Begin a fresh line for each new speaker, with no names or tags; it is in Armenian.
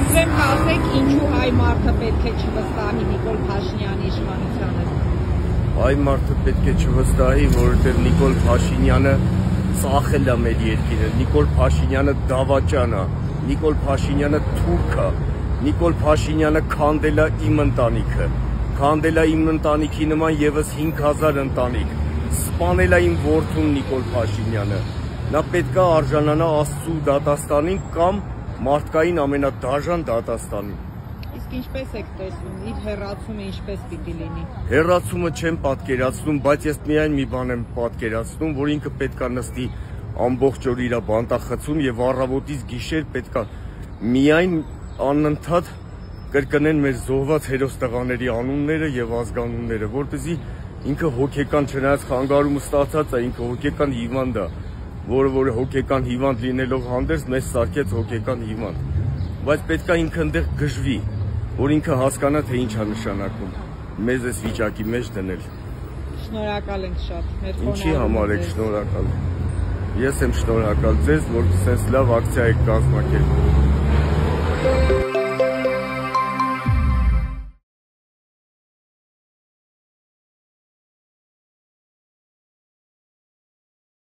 Ուզում ասեք, ինչու հայ մարդը պետք է չվստահի Նիկոլ Փաշինյանի իշխանությանը։
Հայ մարդը պետք է չվստահի, որովհետև Նիկոլ Փաշինյանը ծախել է մեր երկիրը, Նիկոլ Փաշինյանը դավաճան է, Նիկոլ Փաշինյանը թուրք է, Նիկոլ Փաշինյանը քանդել է իմ ընտանիքը, քանդել է իմ ընտանիքի նման եւս 5000 ընտանիք, սպանել է իմ որդուն Նիկոլ Փաշինյանը։ Նա պետք է արժանանա Աստծու դատաստանին կամ մարդկային ամենադաժան դատաստանին։
Իսկ ինչպես եք տեսնում, իր հեռացումը ինչպես պիտի լինի։
Հեռացումը չեմ պատկերացնում, բայց ես միայն մի բան եմ պատկերացնում, որ ինքը պետք է նստի ամբողջ օր իր բանտախցում եւ առավոտից գիշեր պետք է միայն անընդհատ կրկնեն մեր զոհված հերոս տղաների անունները եւ ազգանունները, որպեսզի ինքը հոգեկան չնայած խանգարումը ստացած է, ինքը հոգեկան հիվանդ է, որը հոգեկան հիվանդ լինելով հանդերձ մեզ սարքեց հոգեկան հիվանդ, բայց պետք է ինքը այնտեղ գժվի, որ ինքը հասկանա թե ինչ է նշանակում մեզ այս վիճակի մեջ դնել։
Շնորհակալ ենք շատ։
Ինչի համար եք շնորհակալ։ Ես եմ շնորհակալ ձեզ, որ sense լավ ակցիա եք կազմակերպել։